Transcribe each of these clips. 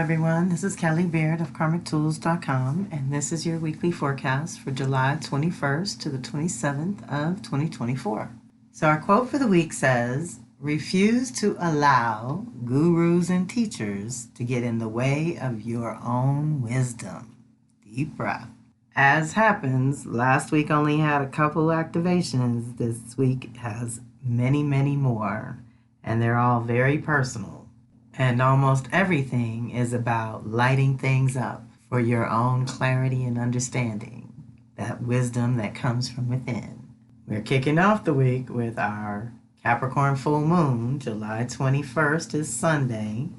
everyone. This is Kelly Beard of KarmicTools.com, and this is your weekly forecast for July 21st to the 27th of 2024. So our quote for the week says, "Refuse to allow gurus and teachers to get in the way of your own wisdom." Deep breath. As happens, last week only had a couple activations. This week has many, many more, and they're all very personal. And almost everything is about lighting things up for your own clarity and understanding, that wisdom that comes from within. We're kicking off the week with our Capricorn full moon. July 21st is Sunday.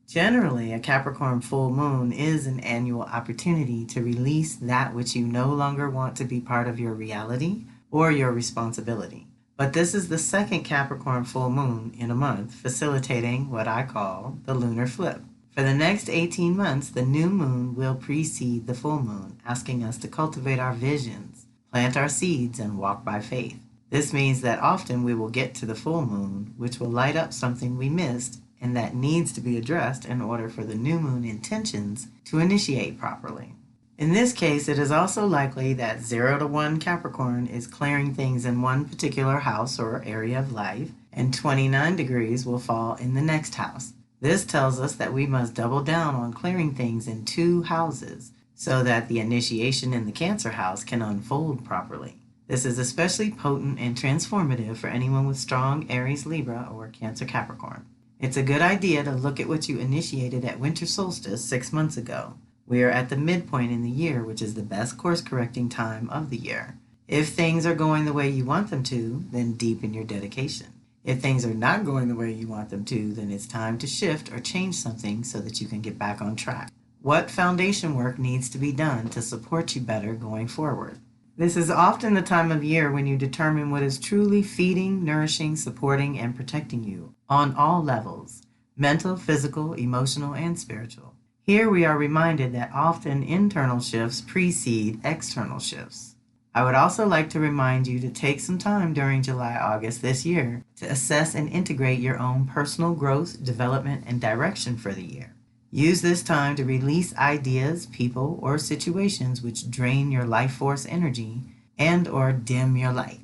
Generally, a Capricorn full moon is an annual opportunity to release that which you no longer want to be part of your reality or your responsibility. But this is the second Capricorn full moon in a month, facilitating what I call the lunar flip. For the next 18 months, the new moon will precede the full moon, asking us to cultivate our visions, plant our seeds, and walk by faith. This means that often we will get to the full moon, which will light up something we missed and that needs to be addressed in order for the new moon intentions to initiate properly. In this case, it is also likely that 0 to 1 Capricorn is clearing things in one particular house or area of life, and 29 degrees will fall in the next house. This tells us that we must double down on clearing things in 2 houses so that the initiation in the Cancer house can unfold properly. This is especially potent and transformative for anyone with strong Aries, Libra, or Cancer Capricorn. It's a good idea to look at what you initiated at winter solstice 6 months ago. We are at the midpoint in the year, which is the best course-correcting time of the year. If things are going the way you want them to, then deepen your dedication. If things are not going the way you want them to, then it's time to shift or change something so that you can get back on track. What foundation work needs to be done to support you better going forward? This is often the time of year when you determine what is truly feeding, nourishing, supporting, and protecting you on all levels: mental, physical, emotional, and spiritual. Here we are reminded that often internal shifts precede external shifts. I would also like to remind you to take some time during July-August this year to assess and integrate your own personal growth, development, and direction for the year. Use this time to release ideas, people, or situations which drain your life force energy and or dim your light.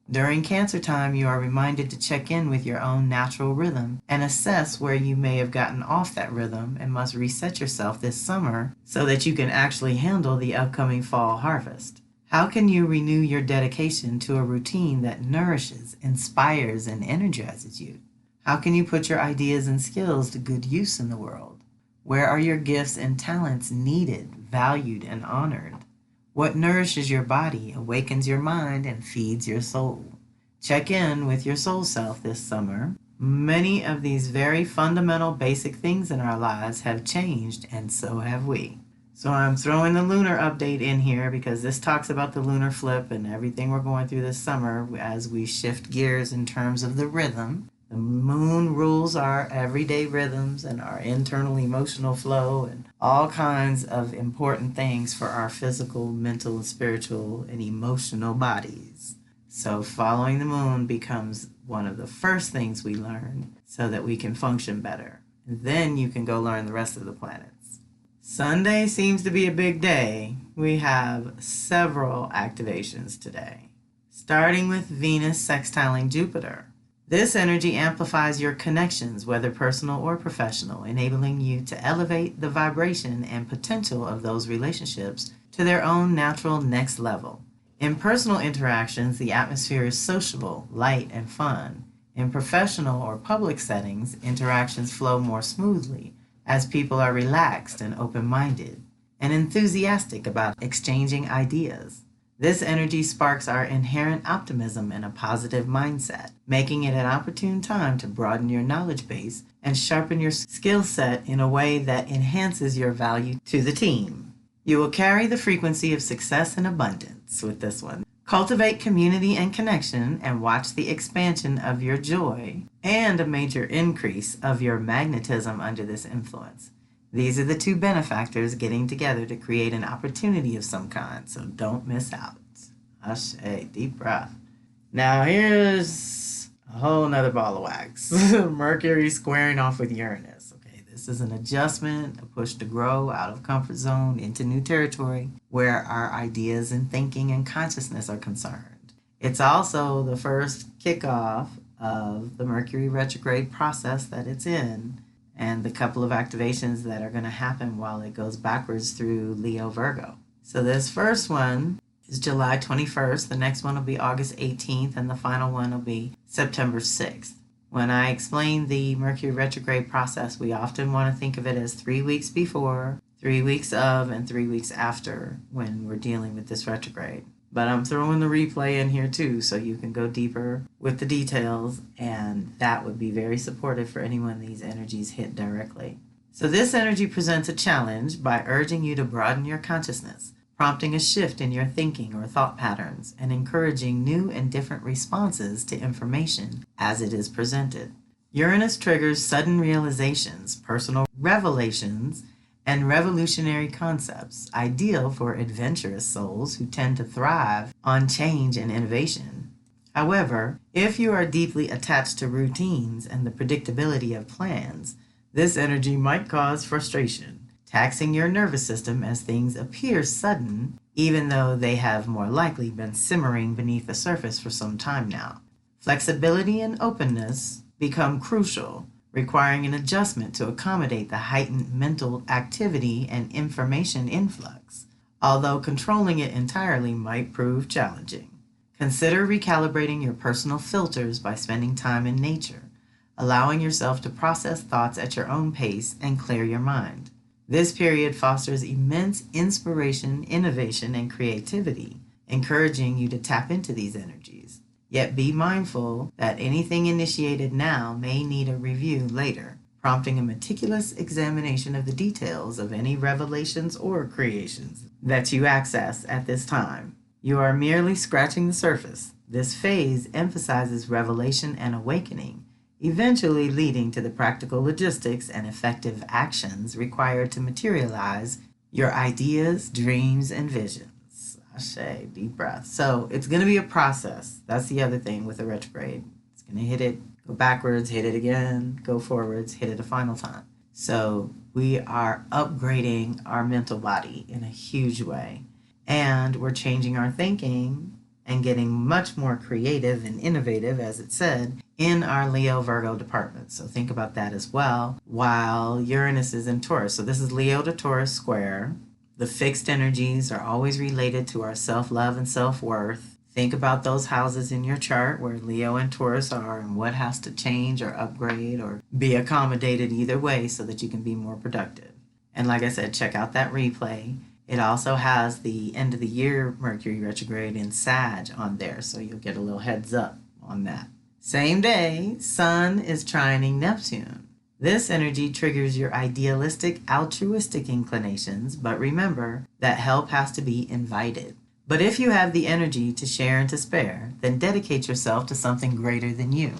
During Cancer time, you are reminded to check in with your own natural rhythm and assess where you may have gotten off that rhythm and must reset yourself this summer so that you can actually handle the upcoming fall harvest. How can you renew your dedication to a routine that nourishes, inspires, and energizes you? How can you put your ideas and skills to good use in the world? Where are your gifts and talents needed, valued, and honored? What nourishes your body, awakens your mind, and feeds your soul? Check in with your soul self this summer. Many of these very fundamental basic things in our lives have changed, and so have we. So I'm throwing the lunar update in here because this talks about the lunar flip and everything we're going through this summer as we shift gears in terms of the rhythm. The moon rules our everyday rhythms and our internal emotional flow and all kinds of important things for our physical, mental, spiritual, and emotional bodies. So following the moon becomes one of the first things we learn so that we can function better. And then you can go learn the rest of the planets. Sunday seems to be a big day. We have several activations today, starting with Venus sextiling Jupiter. This energy amplifies your connections, whether personal or professional, enabling you to elevate the vibration and potential of those relationships to their own natural next level. In personal interactions, the atmosphere is sociable, light, and fun. In professional or public settings, interactions flow more smoothly as people are relaxed and open-minded and enthusiastic about exchanging ideas. This energy sparks our inherent optimism and a positive mindset, making it an opportune time to broaden your knowledge base and sharpen your skill set in a way that enhances your value to the team. You will carry the frequency of success and abundance with this one. Cultivate community and connection and watch the expansion of your joy and a major increase of your magnetism under this influence. These are the two benefactors getting together to create an opportunity of some kind, so don't miss out. Ashe, deep breath. Now here's a whole nother ball of wax. Mercury squaring off with Uranus. Okay, this This is an adjustment, a push to grow out of comfort zone into new territory where our ideas and thinking and consciousness are concerned. It's also the first kickoff of the Mercury retrograde process that it's in, and the couple of activations that are going to happen while it goes backwards through Leo Virgo. So this first one is July 21st, the next one will be August 18th, and the final one will be September 6th. When I explain the Mercury retrograde process, we often want to think of it as 3 weeks before, 3 weeks of, and 3 weeks after when we're dealing with this retrograde. But I'm throwing the replay in here too, so you can go deeper with the details, and that would be very supportive for anyone these energies hit directly. So this energy presents a challenge by urging you to broaden your consciousness, prompting a shift in your thinking or thought patterns, and encouraging new and different responses to information as it is presented. Uranus triggers sudden realizations, personal revelations, and revolutionary concepts, ideal for adventurous souls who tend to thrive on change and innovation. However, if you are deeply attached to routines and the predictability of plans, this energy might cause frustration, taxing your nervous system as things appear sudden, even though they have more likely been simmering beneath the surface for some time now. Flexibility and openness become crucial, requiring an adjustment to accommodate the heightened mental activity and information influx, although controlling it entirely might prove challenging. Consider recalibrating your personal filters by spending time in nature, allowing yourself to process thoughts at your own pace and clear your mind. This period fosters immense inspiration, innovation, and creativity, encouraging you to tap into these energies. Yet be mindful that anything initiated now may need a review later, prompting a meticulous examination of the details of any revelations or creations that you access at this time. You are merely scratching the surface. This phase emphasizes revelation and awakening, eventually leading to the practical logistics and effective actions required to materialize your ideas, dreams, and visions. Ashe, deep breath. So it's going to be a process. That's the other thing with a retrograde. It's going to hit it, go backwards, hit it again, go forwards, hit it a final time. So we are upgrading our mental body in a huge way. And we're changing our thinking and getting much more creative and innovative, as it said, in our Leo Virgo department. So think about that as well, while Uranus is in Taurus. So this is Leo to Taurus square. The fixed energies are always related to our self-love and self-worth. Think about those houses in your chart where Leo and Taurus are and what has to change or upgrade or be accommodated either way so that you can be more productive. And like I said, check out that replay. It also has the end of the year Mercury retrograde in Sag on there, so you'll get a little heads up on that. Same day, Sun is trining Neptune. This energy triggers your idealistic, altruistic inclinations, but remember that help has to be invited. But if you have the energy to share and to spare, then dedicate yourself to something greater than you.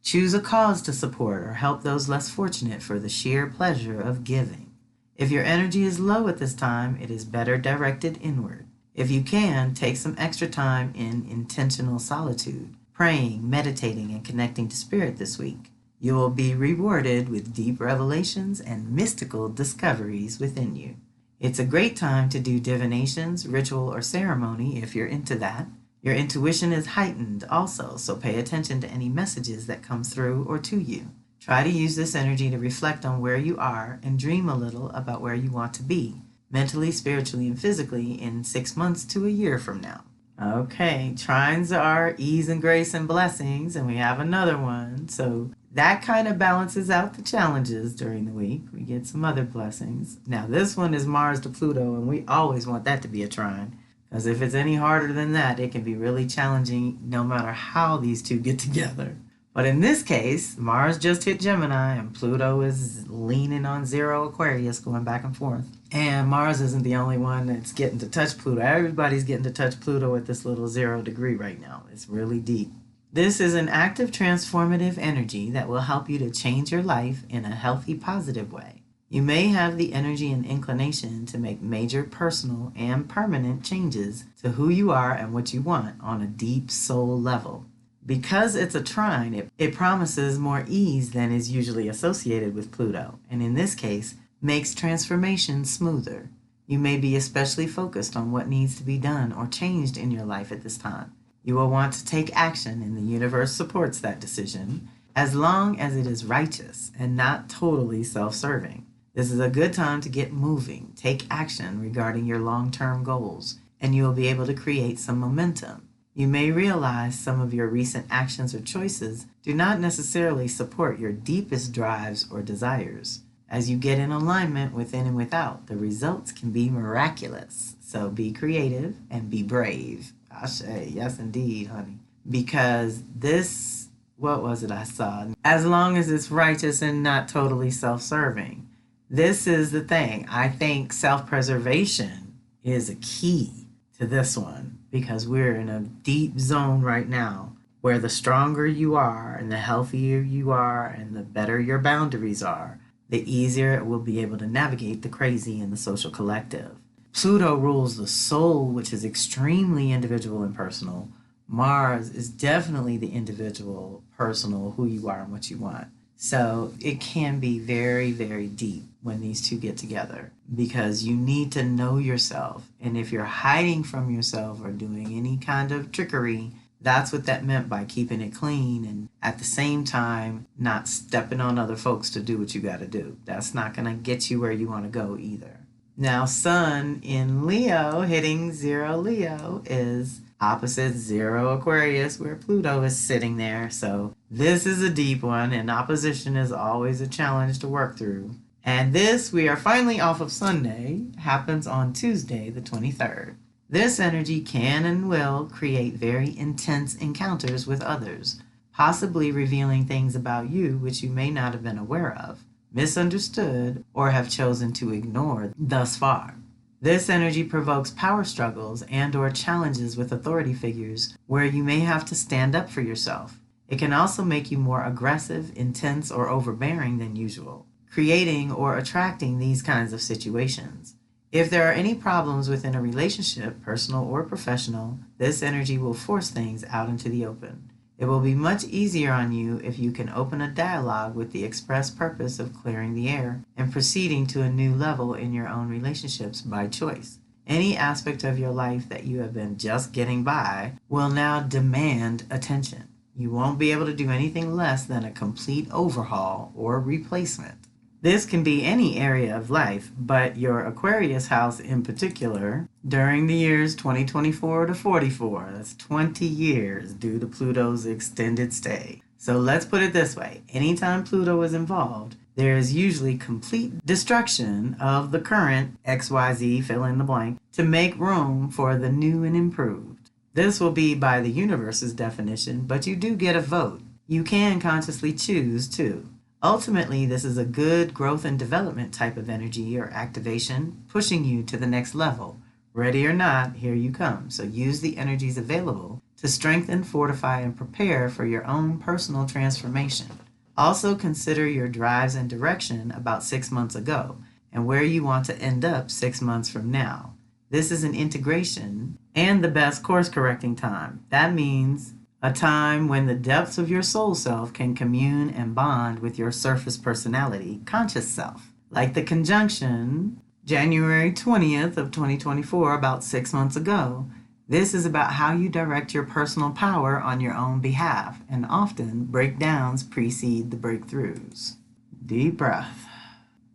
Choose a cause to support or help those less fortunate for the sheer pleasure of giving. If your energy is low at this time, it is better directed inward. If you can, take some extra time in intentional solitude, praying, meditating, and connecting to spirit this week. You will be rewarded with deep revelations and mystical discoveries within you. It's a great time to do divinations, ritual, or ceremony if you're into that. Your intuition is heightened also, so pay attention to any messages that come through or to you. Try to use this energy to reflect on where you are and dream a little about where you want to be, mentally, spiritually, and physically in 6 months to a year from now. Okay, trines are ease and grace and blessings, and we have another one. So that kind of balances out the challenges during the week. We get some other blessings. Now this one is Mars to Pluto, and we always want that to be a trine, because if it's any harder than that, it can be really challenging no matter how these two get together. But in this case, Mars just hit Gemini and Pluto is leaning on 0 Aquarius, going back and forth. And Mars isn't the only one that's getting to touch Pluto. Everybody's getting to touch Pluto at this little 0 degree right now. It's really deep. This is an active transformative energy that will help you to change your life in a healthy, positive way. You may have the energy and inclination to make major personal and permanent changes to who you are and what you want on a deep soul level. Because it's a trine, it promises more ease than is usually associated with Pluto, and in this case, makes transformation smoother. You may be especially focused on what needs to be done or changed in your life at this time. You will want to take action, and the universe supports that decision, as long as it is righteous and not totally self-serving. This is a good time to get moving, take action regarding your long-term goals, and you will be able to create some momentum. You may realize some of your recent actions or choices do not necessarily support your deepest drives or desires. As you get in alignment within and without, the results can be miraculous. So be creative and be brave. Ashe, yes indeed, honey. Because this, what was it I saw? As long as it's righteous and not totally self-serving. This is the thing. I think self-preservation is a key to this one, because we're in a deep zone right now where the stronger you are and the healthier you are and the better your boundaries are, the easier it will be able to navigate the crazy in the social collective. Pluto rules the soul, which is extremely individual and personal. Mars is definitely the individual, personal, who you are and what you want. So it can be very, very deep when these two get together, because you need to know yourself. And if you're hiding from yourself or doing any kind of trickery, that's what that meant by keeping it clean and at the same time not stepping on other folks to do what you got to do. That's not going to get you where you want to go either. Now, Sun in Leo hitting 0 Leo is opposite 0 Aquarius, where Pluto is sitting there. So this is a deep one, and opposition is always a challenge to work through. And this, we are finally off of Sunday, happens on Tuesday, the 23rd. This energy can and will create very intense encounters with others, possibly revealing things about you which you may not have been aware of, misunderstood, or have chosen to ignore thus far. This energy provokes power struggles and/or challenges with authority figures where you may have to stand up for yourself. It can also make you more aggressive, intense, or overbearing than usual, creating or attracting these kinds of situations. If there are any problems within a relationship, personal or professional, this energy will force things out into the open. It will be much easier on you if you can open a dialogue with the express purpose of clearing the air and proceeding to a new level in your own relationships by choice. Any aspect of your life that you have been just getting by will now demand attention. You won't be able to do anything less than a complete overhaul or replacement. This can be any area of life, but your Aquarius house in particular, during the years 2024 to 44, that's 20 years due to Pluto's extended stay. So let's put it this way. Anytime Pluto is involved, there is usually complete destruction of the current XYZ, fill in the blank, to make room for the new and improved. This will be by the universe's definition, but you do get a vote. You can consciously choose too. Ultimately, this is a good growth and development type of energy or activation, pushing you to the next level. Ready or not, here you come. So use the energies available to strengthen, fortify, and prepare for your own personal transformation. Also consider your drives and direction about 6 months ago and where you want to end up 6 months from now. This is an integration and the best course correcting time. That means a time when the depths of your soul self can commune and bond with your surface personality, conscious self. Like the conjunction, January 20th of 2024, about 6 months ago. This is about how you direct your personal power on your own behalf, and often breakdowns precede the breakthroughs. Deep breath.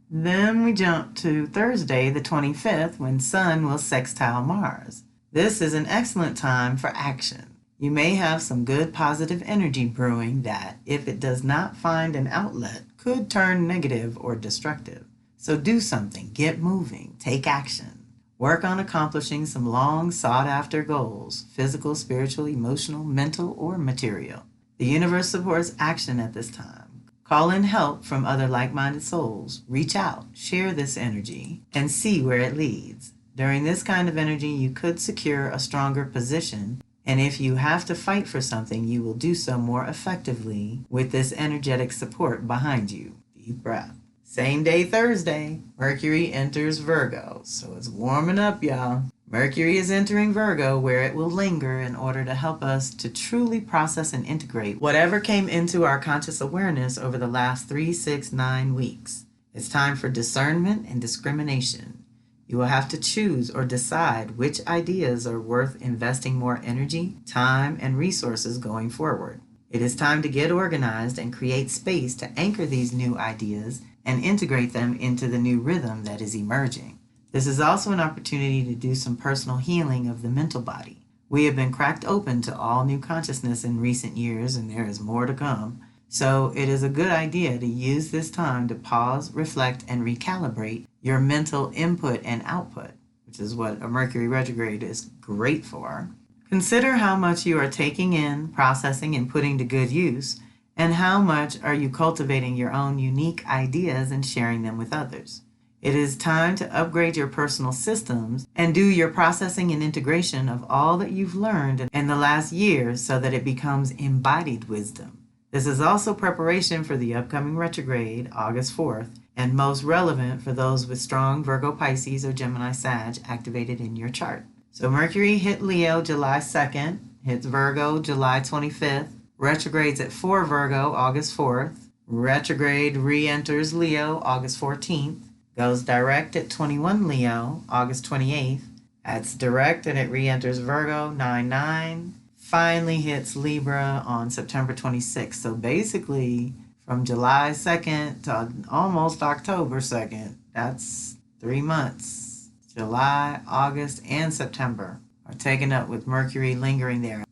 Then we jump to Thursday, the 25th, when Sun will sextile Mars. This is an excellent time for action. You may have some good positive energy brewing that, if it does not find an outlet, could turn negative or destructive. So do something, get moving, take action. Work on accomplishing some long sought-after goals, physical, spiritual, emotional, mental, or material. The universe supports action at this time. Call in help from other like-minded souls. Reach out, share this energy, and see where it leads. During this kind of energy, you could secure a stronger position, and if you have to fight for something, you will do so more effectively with this energetic support behind you. Deep breath. Same day Thursday, Mercury enters Virgo, so it's warming up, y'all. Mercury is entering Virgo, where it will linger in order to help us to truly process and integrate whatever came into our conscious awareness over the last 3, 6, 9 weeks. It's time for discernment and discrimination. You will have to choose or decide which ideas are worth investing more energy, time, and resources going forward. It is time to get organized and create space to anchor these new ideas and integrate them into the new rhythm that is emerging. This is also an opportunity to do some personal healing of the mental body. We have been cracked open to all new consciousness in recent years, and there is more to come. So it is a good idea to use this time to pause, reflect, and recalibrate your mental input and output, which is what a Mercury retrograde is great for. Consider how much you are taking in, processing, and putting to good use, and how much are you cultivating your own unique ideas and sharing them with others. It is time to upgrade your personal systems and do your processing and integration of all that you've learned in the last year so that it becomes embodied wisdom. This is also preparation for the upcoming retrograde, August 4th, and most relevant for those with strong Virgo, Pisces, or Gemini, Sag activated in your chart. So Mercury hit Leo July 2nd, hits Virgo July 25th, retrogrades at 4 Virgo August 4th, retrograde re-enters Leo August 14th, goes direct at 21 Leo, August 28th, adds direct and it re-enters Virgo, 9/9, finally hits Libra on September 26th. So basically, from July 2nd to almost October 2nd, that's 3 months. July, August, and September are taken up with Mercury lingering there.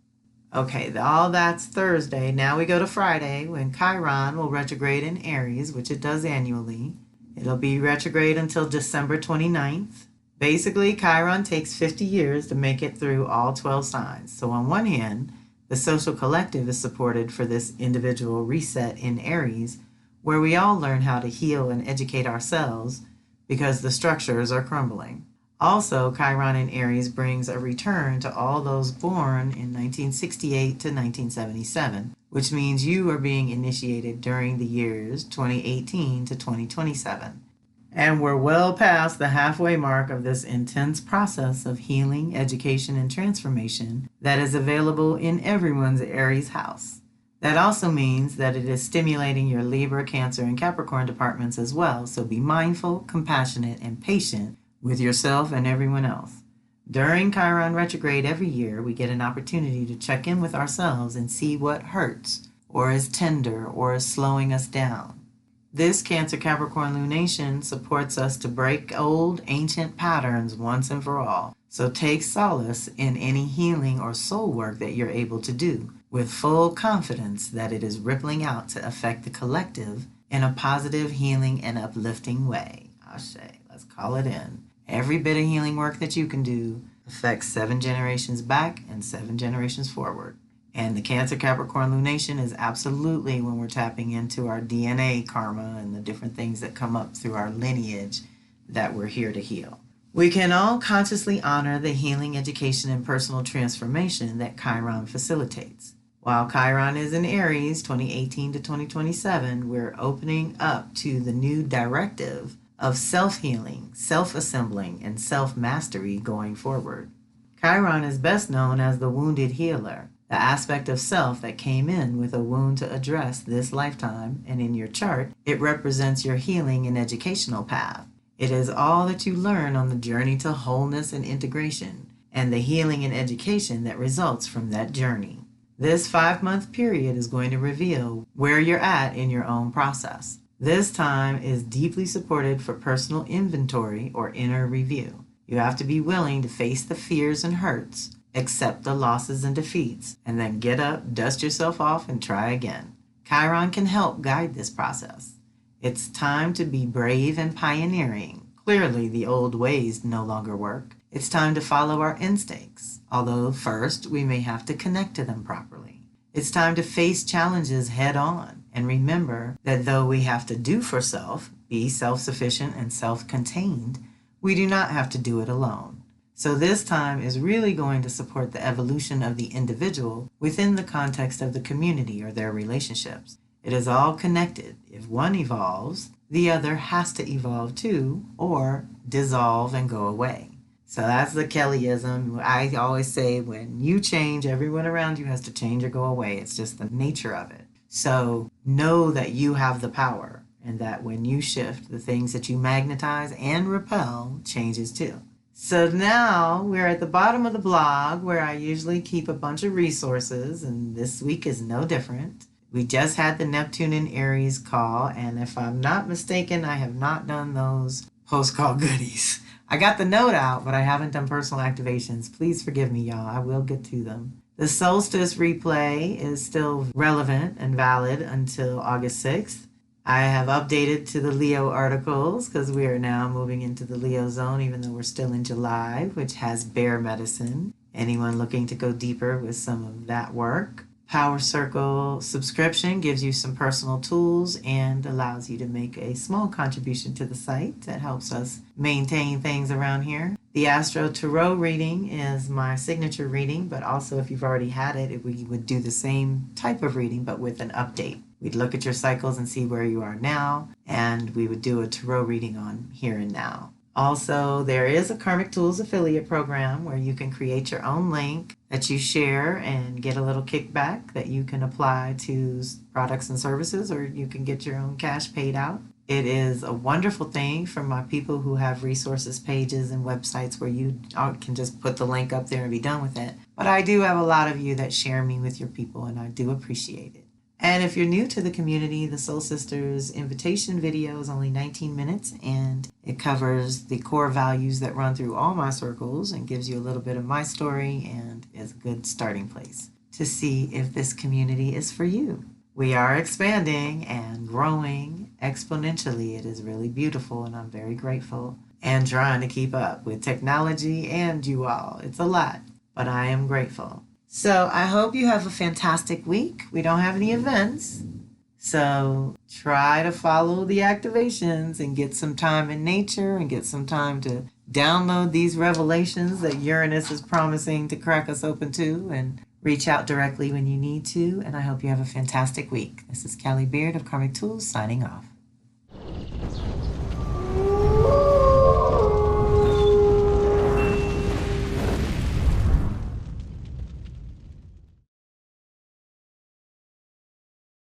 Okay, all that's Thursday. Now we go to Friday when Chiron will retrograde in Aries, which it does annually. It'll be retrograde until December 29th. Basically, Chiron takes 50 years to make it through all 12 signs. So on one hand, the social collective is supported for this individual reset in Aries, where we all learn how to heal and educate ourselves because the structures are crumbling. Also, Chiron in Aries brings a return to all those born in 1968 to 1977, which means you are being initiated during the years 2018 to 2027. And we're well past the halfway mark of this intense process of healing, education, and transformation that is available in everyone's Aries house. That also means that it is stimulating your Libra, Cancer, and Capricorn departments as well, so be mindful, compassionate, and patient with yourself and everyone else. During Chiron retrograde every year, we get an opportunity to check in with ourselves and see what hurts, or is tender, or is slowing us down. This Cancer-Capricorn lunation supports us to break old, ancient patterns once and for all. So take solace in any healing or soul work that you're able to do, with full confidence that it is rippling out to affect the collective in a positive, healing, and uplifting way. Ashe, let's call it in. Every bit of healing work that you can do affects 7 generations back and 7 generations forward. And the Cancer-Capricorn lunation is absolutely when we're tapping into our DNA karma and the different things that come up through our lineage that we're here to heal. We can all consciously honor the healing, education, and personal transformation that Chiron facilitates. While Chiron is in Aries 2018 to 2027, we're opening up to the new directive of self-healing, self-assembling, and self-mastery going forward. Chiron is best known as the wounded healer, the aspect of self that came in with a wound to address this lifetime, and in your chart, it represents your healing and educational path. It is all that you learn on the journey to wholeness and integration, and the healing and education that results from that journey. This 5-month period is going to reveal where you're at in your own process. This time is deeply supported for personal inventory or inner review. You have to be willing to face the fears and hurts, accept the losses and defeats, and then get up, dust yourself off, and try again. Chiron can help guide this process. It's time to be brave and pioneering. Clearly, the old ways no longer work. It's time to follow our instincts, although first we may have to connect to them properly. It's time to face challenges head on and remember that though we have to do for self, be self-sufficient and self-contained, we do not have to do it alone. So this time is really going to support the evolution of the individual within the context of the community or their relationships. It is all connected. If one evolves, the other has to evolve too, or dissolve and go away. So that's the Kellyism. I always say when you change, everyone around you has to change or go away. It's just the nature of it. So know that you have the power and that when you shift, the things that you magnetize and repel changes too. So now we're at the bottom of the blog where I usually keep a bunch of resources, and this week is no different. We just had the Neptune in Aries call, and if I'm not mistaken, I have not done those post-call goodies. I got the note out, but I haven't done personal activations. Please forgive me, y'all. I will get to them. The solstice replay is still relevant and valid until August 6th. I have updated to the Leo articles because we are now moving into the Leo zone, even though we're still in July, which has bear medicine. Anyone looking to go deeper with some of that work. Power Circle subscription gives you some personal tools and allows you to make a small contribution to the site that helps us maintain things around here. The Astro Tarot reading is my signature reading, but also if you've already had it, we would do the same type of reading, but with an update. We'd look at your cycles and see where you are now, and we would do a tarot reading on here and now. Also, there is a Karmic Tools affiliate program where you can create your own link that you share and get a little kickback that you can apply to products and services, or you can get your own cash paid out. It is a wonderful thing for my people who have resources pages and websites where you can just put the link up there and be done with it. But I do have a lot of you that share me with your people, and I do appreciate it. And if you're new to the community, the Soul Sisters invitation video is only 19 minutes, and it covers the core values that run through all my circles and gives you a little bit of my story and is a good starting place to see if this community is for you. We are expanding and growing exponentially. It is really beautiful, and I'm very grateful and trying to keep up with technology and you all. It's a lot, but I am grateful. So I hope you have a fantastic week. We don't have any events, so try to follow the activations and get some time in nature and get some time to download these revelations that Uranus is promising to crack us open to, and reach out directly when you need to. And I hope you have a fantastic week. This is Callie Beard of Karmic Tools signing off.